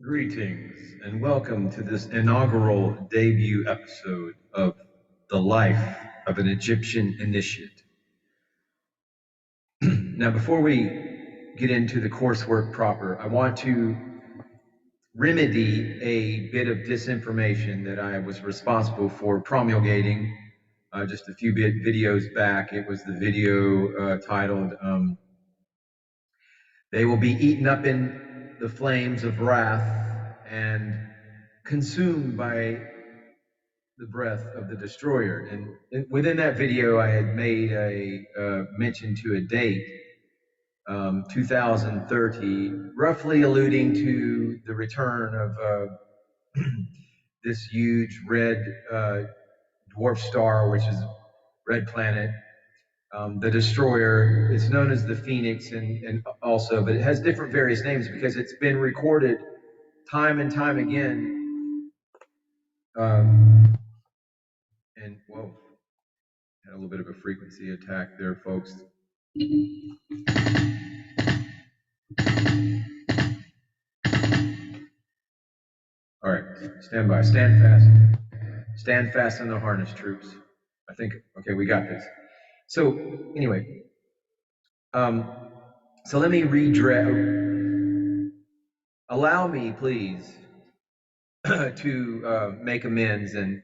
Greetings and welcome to this inaugural debut episode of The Life of an Egyptian Initiate. Now, before we get into the coursework proper, I want to remedy a bit of disinformation that I was responsible for promulgating just a few videos back. It was the video titled, They Will Be Eaten Up in the Flames of Wrath and Consumed by the breath of the destroyer. And within that video, I had made a mention to a date, 2030, roughly alluding to the return of this huge red dwarf star, which is red planet. The destroyer is known as the Phoenix, and also, but it has different various names because it's been recorded time and time again. And whoa, had a little bit of a frequency attack there, folks. All right, stand by, stand fast. Stand fast in the harness, troops. I think, okay, we got this. So, anyway, so let me allow me, please, to make amends and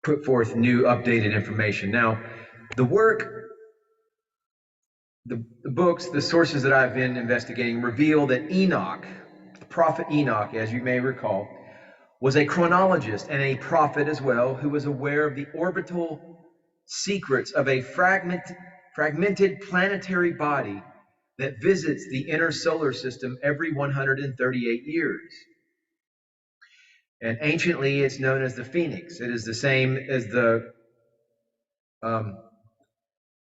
put forth new updated information. Now, the work, the books, the sources that I've been investigating reveal that Enoch, the prophet Enoch, as you may recall, was a chronologist and a prophet as well, who was aware of the orbital secrets of a fragmented planetary body that visits the inner solar system every 138 years. And anciently, it's known as the Phoenix. It is the same as the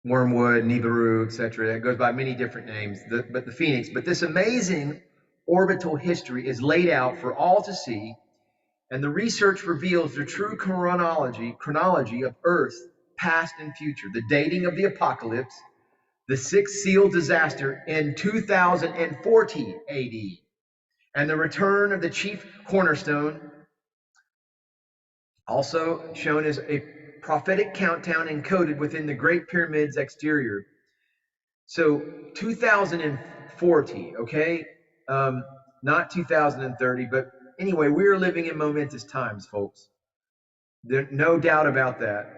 Wormwood, Nibiru, etc. It goes by many different names, but the Phoenix. But this amazing orbital history is laid out for all to see, and the research reveals the true chronology of Earth, past and future, the dating of the apocalypse, the sixth seal disaster in 2040 AD, and the return of the chief cornerstone, also shown as a prophetic countdown encoded within the Great Pyramid's exterior. So 2040, okay? Not 2030, but anyway, we are living in momentous times, folks. There's no doubt about that.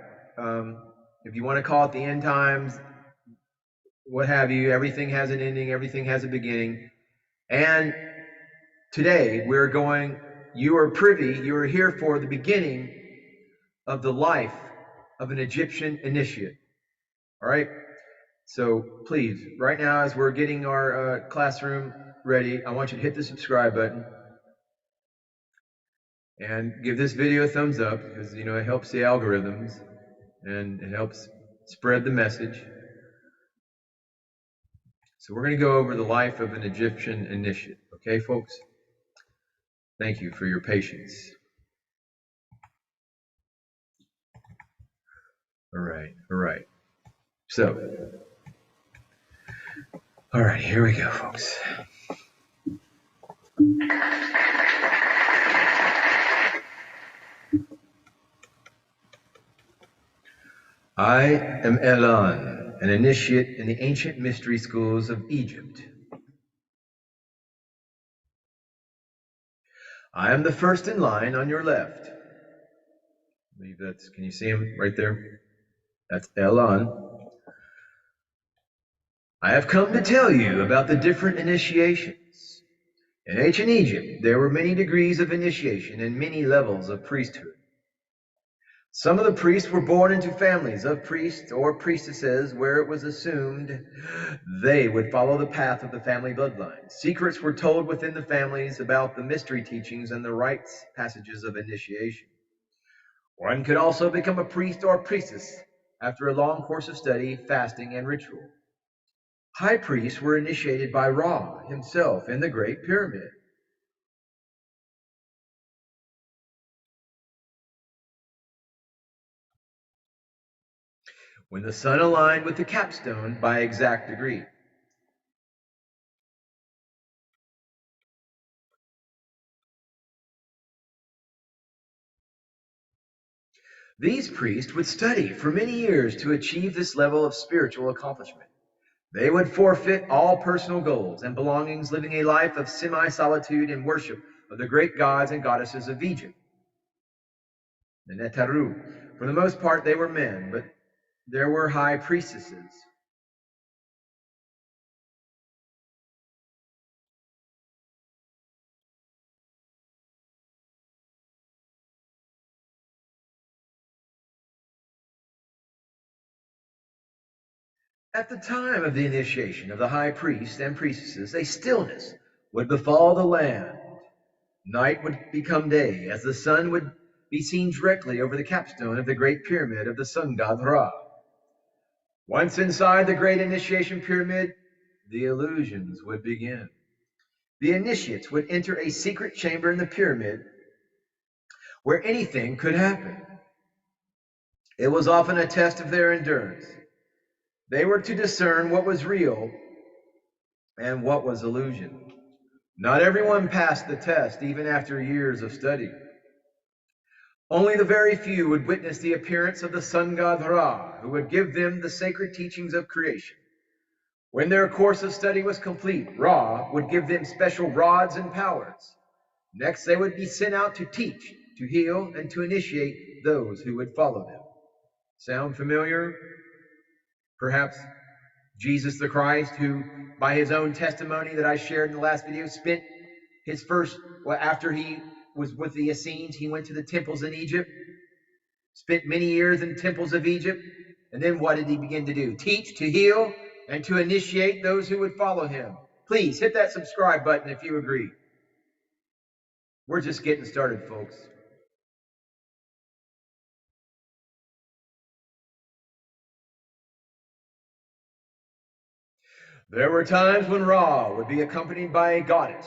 If you want to call it the end times, what have you, everything has an ending, everything has a beginning. And today you are here for the beginning of the life of an Egyptian initiate. All right? So please, right now, as we're getting our classroom ready, I want you to hit the subscribe button and give this video a thumbs up because, you know, it helps the algorithms and it helps spread the message. So we're going to go over the life of an Egyptian initiate. Okay, folks? Thank you for your patience. All right. So, all right, here we go, folks. I am Elan, an initiate in the ancient mystery schools of Egypt. I am the first in line on your left. I believe that's, can you see him right there? That's Elan. I have come to tell you about the different initiations. In ancient Egypt, there were many degrees of initiation and many levels of priesthood. Some of the priests were born into families of priests or priestesses where it was assumed they would follow the path of the family bloodline. Secrets were told within the families about the mystery teachings and the rites passages of initiation. One could also become a priest or priestess after a long course of study, fasting, and ritual. High priests were initiated by Ra himself in the Great Pyramid. When the sun aligned with the capstone by exact degree. These priests would study for many years to achieve this level of spiritual accomplishment. They would forfeit all personal goals and belongings, living a life of semi-solitude and worship of the great gods and goddesses of Egypt, the Netaru. For the most part, they were men, but there were high priestesses. At the time of the initiation of the high priests and priestesses, a stillness would befall the land. Night would become day, as the sun would be seen directly over the capstone of the great pyramid of the sun god Ra. Once inside the great initiation pyramid, the illusions would begin. The initiates would enter a secret chamber in the pyramid where anything could happen. It was often a test of their endurance. They were to discern what was real and what was illusion. Not everyone passed the test, even after years of study. Only the very few would witness the appearance of the sun god Ra, who would give them the sacred teachings of creation. When their course of study was complete, Ra would give them special rods and powers. Next, they would be sent out to teach, to heal, and to initiate those who would follow them. Sound familiar? Perhaps Jesus the Christ, who, by his own testimony that I shared in the last video, spent his first, well, after he was with the Essenes, he went to the temples in Egypt, spent many years in temples of Egypt, and then what did he begin to do? Teach, to heal, and to initiate those who would follow him. Please hit that subscribe button if you agree. We're just getting started, folks. There were times when Ra would be accompanied by a goddess,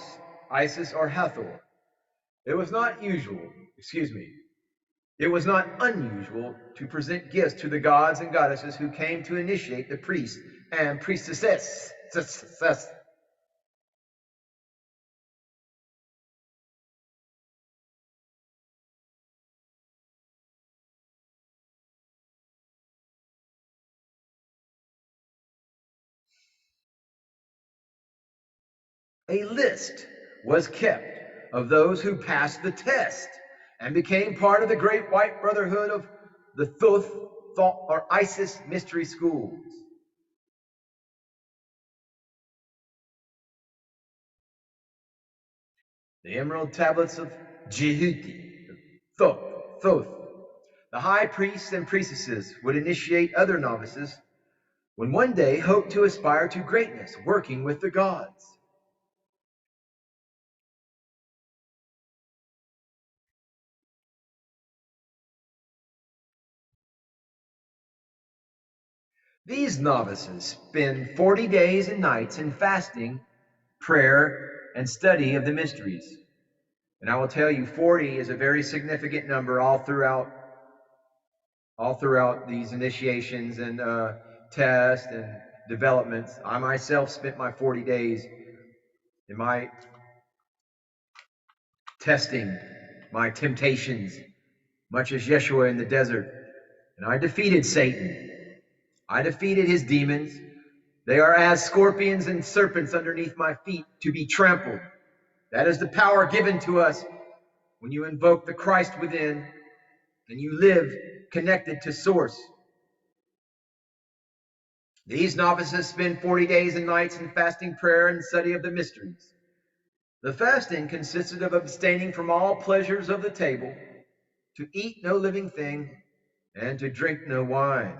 Isis or Hathor. It was not unusual to present gifts to the gods and goddesses who came to initiate the priests and priestesses. A list was kept of those who passed the test and became part of the great white brotherhood of the Thoth, or Isis mystery schools. The emerald tablets of Jehuti, Thoth. The high priests and priestesses would initiate other novices when one day hoped to aspire to greatness, working with the gods. These novices spend 40 days and nights in fasting, prayer, and study of the mysteries. And I will tell you, 40 is a very significant number all throughout these initiations and tests and developments. I myself spent my 40 days in my testing, my temptations, much as Yeshua in the desert. And I defeated Satan. I defeated his demons. They are as scorpions and serpents underneath my feet to be trampled. That is the power given to us when you invoke the Christ within and you live connected to Source. These novices spend 40 days and nights in fasting, prayer, and study of the mysteries. The fasting consisted of abstaining from all pleasures of the table, to eat no living thing, and to drink no wine.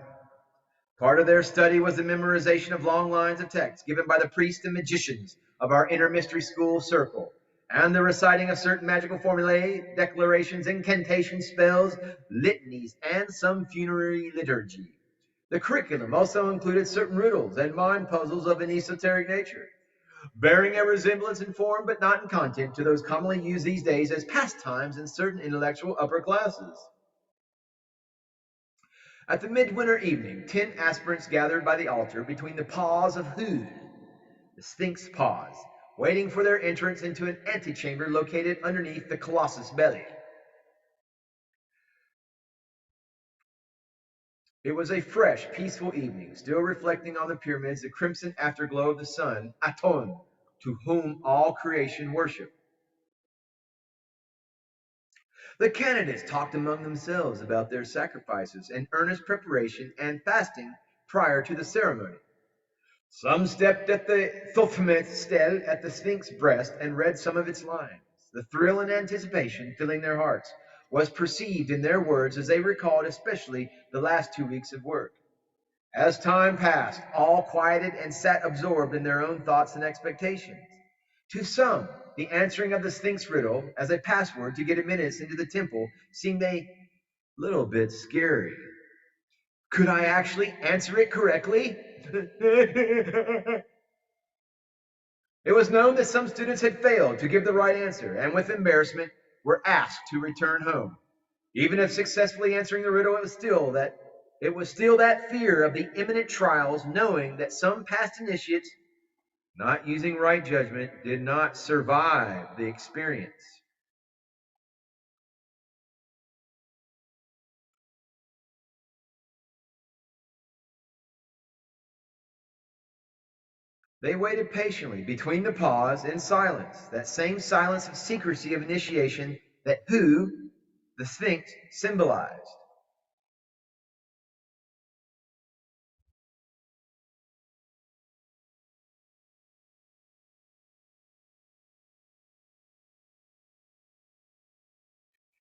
Part of their study was the memorization of long lines of text given by the priests and magicians of our inner mystery school circle, and the reciting of certain magical formulae, declarations, incantations, spells, litanies, and some funerary liturgy. The curriculum also included certain riddles and mind puzzles of an esoteric nature, bearing a resemblance in form but not in content to those commonly used these days as pastimes in certain intellectual upper classes. At the midwinter evening, 10 aspirants gathered by the altar between the paws of Hud, the Sphinx paws, waiting for their entrance into an antechamber located underneath the Colossus belly. It was a fresh, peaceful evening, still reflecting on the pyramids the crimson afterglow of the sun, Aton, to whom all creation worshiped. The candidates talked among themselves about their sacrifices and earnest preparation and fasting prior to the ceremony. Some stepped at the Thothmeth stele at the Sphinx breast and read some of its lines. The thrill and anticipation filling their hearts was perceived in their words as they recalled especially the last 2 weeks of work. As time passed, all quieted and sat absorbed in their own thoughts and expectations. To some, the answering of the Sphinx riddle as a password to get admittance into the temple seemed a little bit scary. Could I actually answer it correctly? It was known that some students had failed to give the right answer and with embarrassment were asked to return home. Even if successfully answering the riddle, it was still that fear of the imminent trials, knowing that some past initiates, not using right judgment, did not survive the experience. They waited patiently between the pause in silence, that same silence of secrecy of initiation that who the Sphinx symbolized.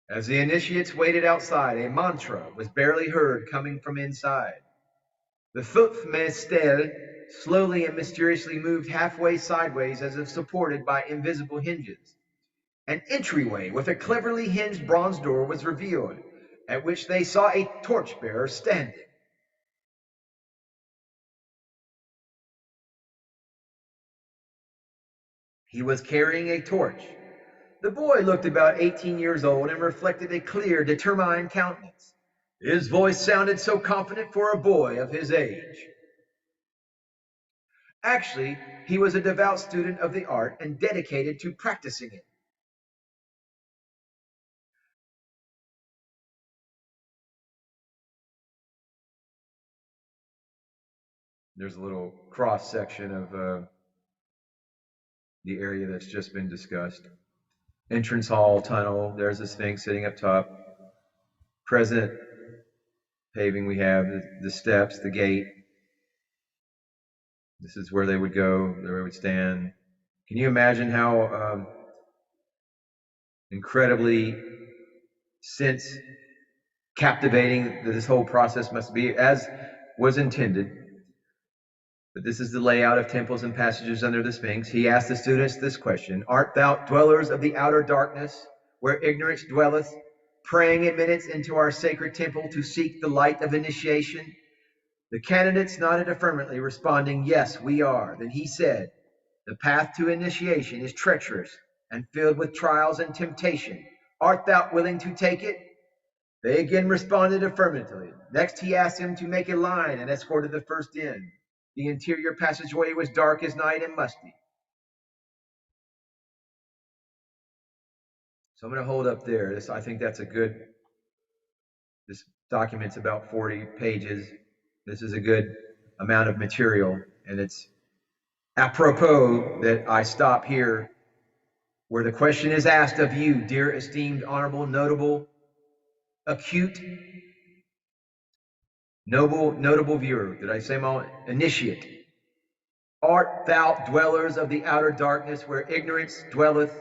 As the initiates waited outside, a mantra was barely heard coming from inside. The Thuthmestel slowly and mysteriously moved halfway sideways as if supported by invisible hinges. An entryway with a cleverly hinged bronze door was revealed, at which they saw a torchbearer standing. He was carrying a torch. The boy looked about 18 years old and reflected a clear, determined countenance. His voice sounded so confident for a boy of his age. Actually, he was a devout student of the art and dedicated to practicing it. There's a little cross section of the area that's just been discussed. Entrance hall, tunnel, there's the Sphinx sitting up top. Present paving, we have the steps, the gate. This is where they would go, where they would stand. Can you imagine how incredibly sense captivating this whole process must be, as was intended? But this is the layout of temples and passages under the Sphinx. He asked the students this question: Art thou dwellers of the outer darkness, where ignorance dwelleth, praying admittance into our sacred temple to seek the light of initiation? The candidates nodded affirmatively, responding, Yes, we are. Then he said, The path to initiation is treacherous and filled with trials and temptation. Art thou willing to take it? They again responded affirmatively. Next, he asked them to make a line and escorted the first in. The interior passageway was dark as night and musty. So I'm going to hold up there. I think that's a good, this document's about 40 pages. This is a good amount of material, and it's apropos that I stop here where the question is asked of you, dear esteemed, honorable, notable, acute, noble, notable viewer. Did I say my initiate? Art thou dwellers of the outer darkness where ignorance dwelleth,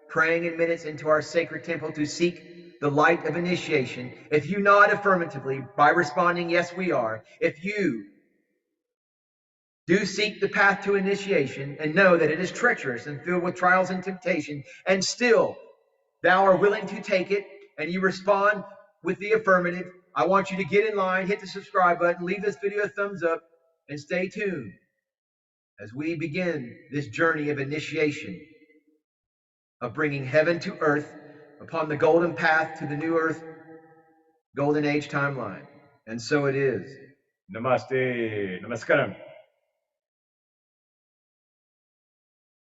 praying admittance into our sacred temple to seek the light of initiation? If you nod affirmatively by responding, Yes, we are. If you do seek the path to initiation and know that it is treacherous and filled with trials and temptation, and still thou are willing to take it, and you respond with the affirmative, I want you to get in line, hit the subscribe button, leave this video a thumbs up, and stay tuned as we begin this journey of initiation, of bringing heaven to earth upon the golden path to the new earth, golden age timeline. And so it is. Namaste. Namaskaram.